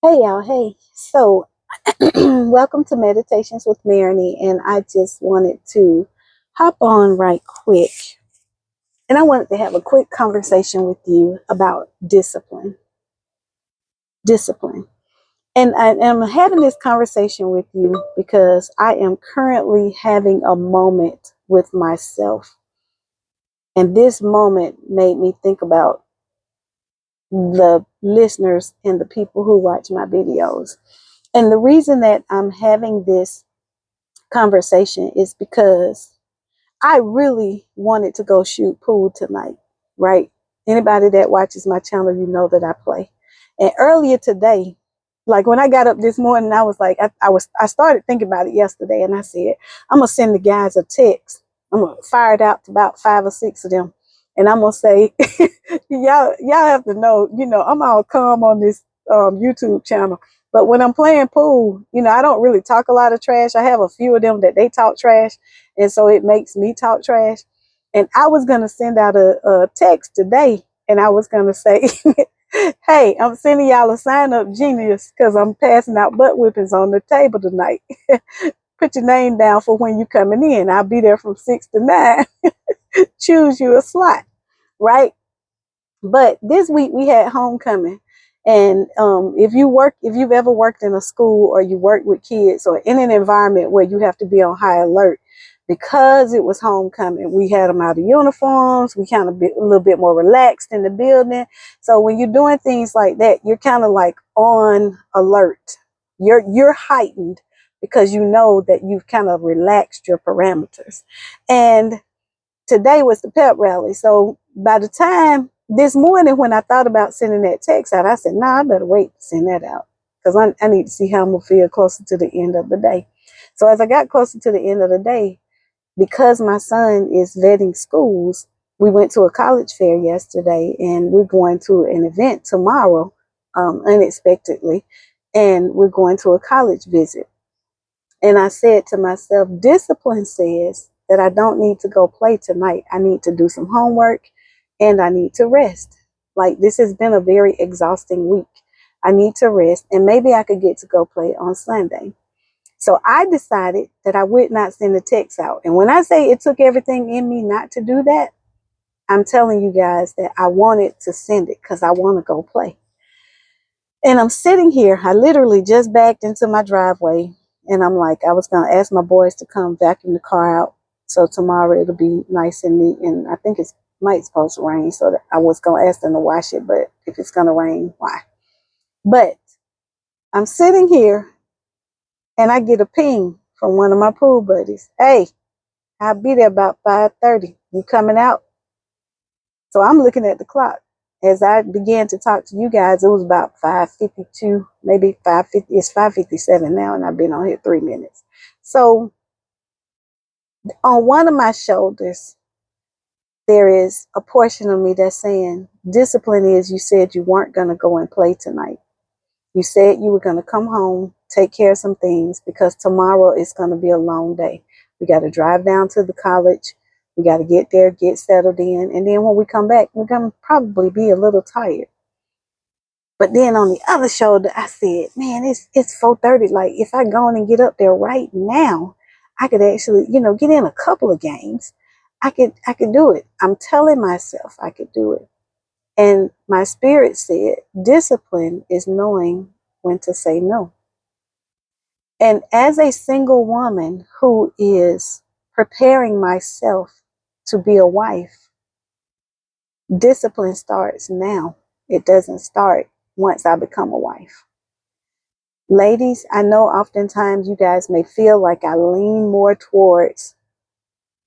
Hey y'all, hey. So, welcome to Meditations with Marigny, and I just wanted to hop on right quick. And I wanted to have a quick conversation with you about discipline. Discipline. And I'm having this conversation with you because I am currently having a moment with myself. And this moment made me think about the listeners and the people who watch my videos. And the reason that I'm having this conversation is because I really wanted to go shoot pool tonight, right? Anybody that watches my channel, you know that I play. And earlier today, like when I got up this morning, I was like, I started thinking about it yesterday, and I said, I'm gonna send the guys a text. I'm gonna fire it out to about 5 or 6 of them, and I'm gonna say, y'all have to know, I'm all calm on this YouTube channel. But when I'm playing pool, I don't really talk a lot of trash. I have a few of them that they talk trash, and so it makes me talk trash. And I was going to send out a text today, and I was going to say, hey, I'm sending y'all a sign up genius because I'm passing out butt whippings on the table tonight. Put your name down for when you coming in. I'll be there from 6 to 9. Choose you a slot, right? But this week we had homecoming. And if you've ever worked in a school or you work with kids or in an environment where you have to be on high alert, because it was homecoming, we had them out of uniforms. We kind of a little bit more relaxed in the building. So when you're doing things like that, you're kind of like on alert. You're heightened because you know that you've kind of relaxed your parameters. And today was the pep rally. So by the time this morning, when I thought about sending that text out, I said, nah, I better wait to send that out because I need to see how I'm going to feel closer to the end of the day. So as I got closer to the end of the day, because my son is vetting schools, we went to a college fair yesterday, and we're going to an event tomorrow, unexpectedly, and we're going to a college visit. And I said to myself, discipline says that I don't need to go play tonight. I need to do some homework and I need to rest. Like, this has been a very exhausting week. I need to rest, and maybe I could get to go play on Sunday. So I decided that I would not send a text out. And when I say it took everything in me not to do that, I'm telling you guys that I wanted to send it because I want to go play. And I'm sitting here. I literally just backed into my driveway, and I'm like, I was going to ask my boys to come vacuum the car out. So tomorrow it'll be nice and neat. And I think it's might supposed to rain. So that I was going to ask them to wash it. But if it's going to rain, why? But I'm sitting here and I get a ping from one of my pool buddies. Hey, I'll be there about 5:30. You coming out? So I'm looking at the clock. As I began to talk to you guys, it was about 5:52, maybe 5:50. It's 5:57 now, and I've been on here 3 minutes. So on one of my shoulders, there is a portion of me that's saying, discipline is you said you weren't going to go and play tonight. You said you were going to come home, take care of some things, because tomorrow is going to be a long day. We got to drive down to the college. We got to get there, get settled in. And then when we come back, we're going to probably be a little tired. But then on the other shoulder, I said, man, it's 4:30. Like, if I go on and get up there right now, I could actually, get in a couple of games. I could do it. I'm telling myself I could do it. And my spirit said, discipline is knowing when to say no. And as a single woman who is preparing myself to be a wife, discipline starts now. It doesn't start once I become a wife. Ladies, I know oftentimes you guys may feel like I lean more towards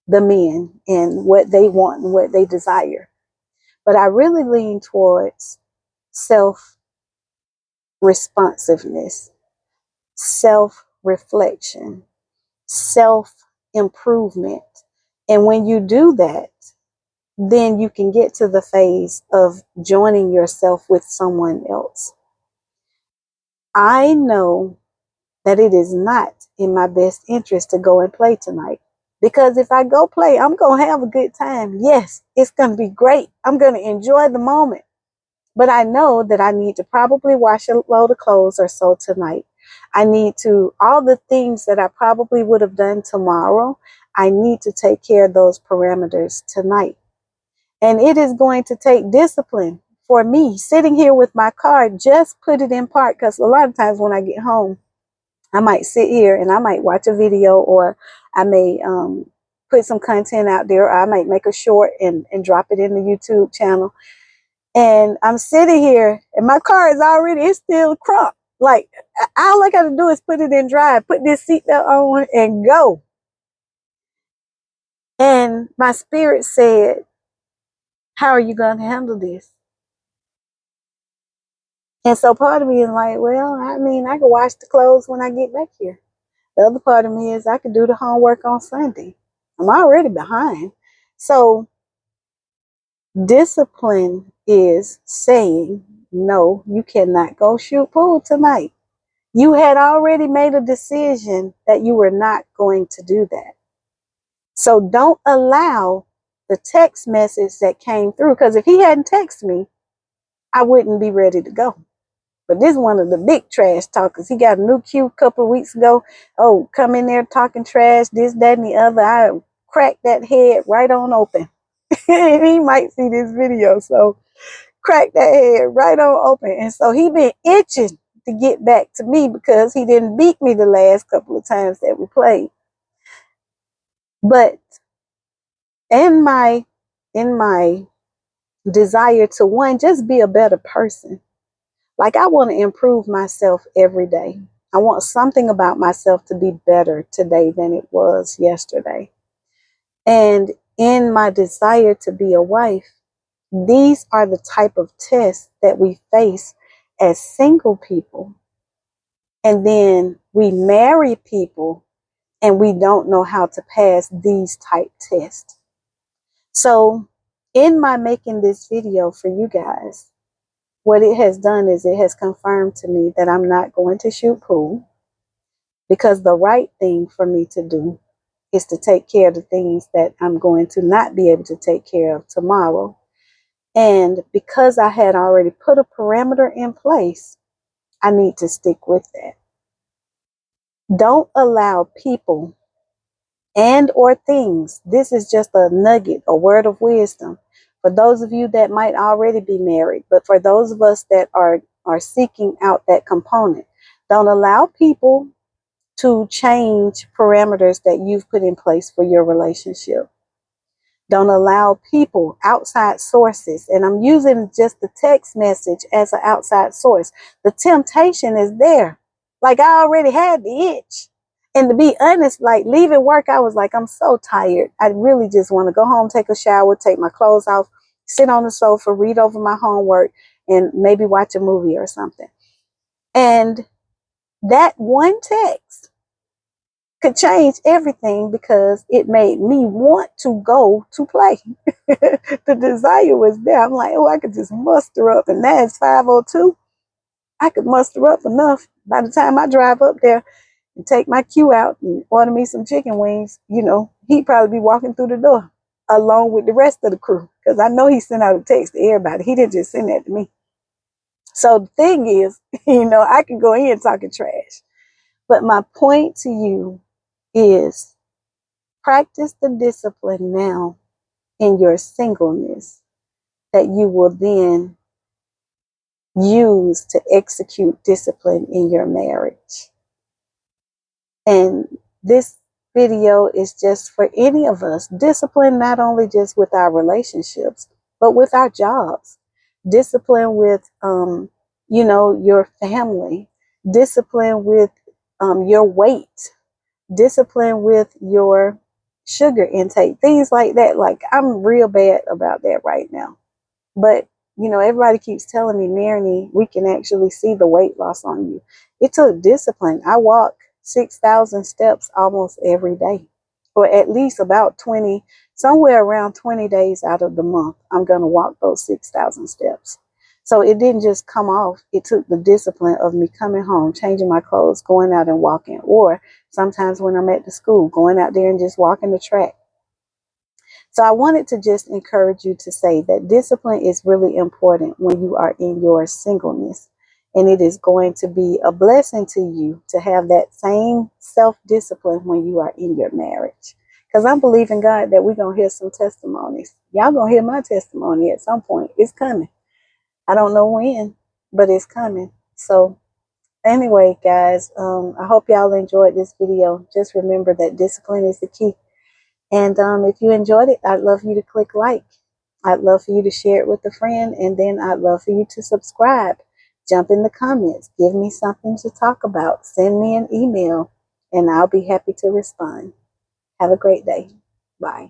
the men and what they want and what they desire. But I really lean towards self-responsiveness, self-reflection, self-improvement. And when you do that, then you can get to the phase of joining yourself with someone else. I know that it is not in my best interest to go and play tonight. Because if I go play, I'm going to have a good time. Yes, it's going to be great. I'm going to enjoy the moment. But I know that I need to probably wash a load of clothes or so tonight. I need to, all the things that I probably would have done tomorrow, I need to take care of those parameters tonight. And it is going to take discipline for me sitting here with my car, just put it in park. Because a lot of times when I get home, I might sit here and I might watch a video, or I may put some content out there, or I might make a short and drop it in the YouTube channel. And I'm sitting here and my car is already, it's still crunk. Like, all I got to do is put it in drive, put this seatbelt on and go. And my spirit said, how are you going to handle this? And so part of me is like, well, I mean, I can wash the clothes when I get back here. The other part of me is I could do the homework on Sunday. I'm already behind. So discipline is saying, no, you cannot go shoot pool tonight. You had already made a decision that you were not going to do that. So don't allow the text message that came through, because if he hadn't texted me, I wouldn't be ready to go. But this is one of the big trash talkers. He got a new cue a couple of weeks ago. Oh, come in there talking trash, this, that, and the other. I cracked that head right on open. He might see this video, so crack that head right on open. And so he been itching to get back to me because he didn't beat me the last couple of times that we played. But in my desire to, one, just be a better person. Like, I want to improve myself every day. I want something about myself to be better today than it was yesterday. And in my desire to be a wife, these are the type of tests that we face as single people. And then we marry people and we don't know how to pass these type tests. So in my making this video for you guys, what it has done is it has confirmed to me that I'm not going to shoot pool, because the right thing for me to do is to take care of the things that I'm going to not be able to take care of tomorrow. And because I had already put a parameter in place, I need to stick with that. Don't allow people and or things. This is just a nugget, a word of wisdom for those of you that might already be married, but for those of us that are seeking out that component, don't allow people to change parameters that you've put in place for your relationship. Don't allow people, outside sources, and I'm using just the text message as an outside source. The temptation is there. Like, I already had the itch. And to be honest, like, leaving work, I was like, I'm so tired. I really just want to go home, take a shower, take my clothes off, sit on the sofa, read over my homework, and maybe watch a movie or something. And that one text could change everything, because it made me want to go to play. The desire was there. I'm like, oh, I could just muster up, and now it's 5:02. I could muster up enough by the time I drive up there and take my cue out and order me some chicken wings. You know, he'd probably be walking through the door along with the rest of the crew, because I know he sent out a text to everybody. He didn't just send that to me. So the thing is, I could go in talking trash. But my point to you is, practice the discipline now in your singleness that you will then use to execute discipline in your marriage. And this video is just for any of us. Discipline not only just with our relationships, but with our jobs. Discipline with, your family. Discipline with your weight. Discipline with your sugar intake. Things like that. Like, I'm real bad about that right now. But, everybody keeps telling me, Marigny, we can actually see the weight loss on you. It took discipline. I walk 6,000 steps almost every day, or at least about 20, somewhere around 20 days out of the month, I'm going to walk those 6,000 steps. So it didn't just come off. It took the discipline of me coming home, changing my clothes, going out and walking, or sometimes when I'm at the school, going out there and just walking the track. So I wanted to just encourage you to say that discipline is really important when you are in your singleness. And it is going to be a blessing to you to have that same self-discipline when you are in your marriage. Because I'm believing God that we're going to hear some testimonies. Y'all going to hear my testimony at some point. It's coming. I don't know when, but it's coming. So anyway, guys, I hope y'all enjoyed this video. Just remember that discipline is the key. And if you enjoyed it, I'd love you to click like. I'd love for you to share it with a friend. And then I'd love for you to subscribe. Jump in the comments. Give me something to talk about. Send me an email, and I'll be happy to respond. Have a great day. Bye.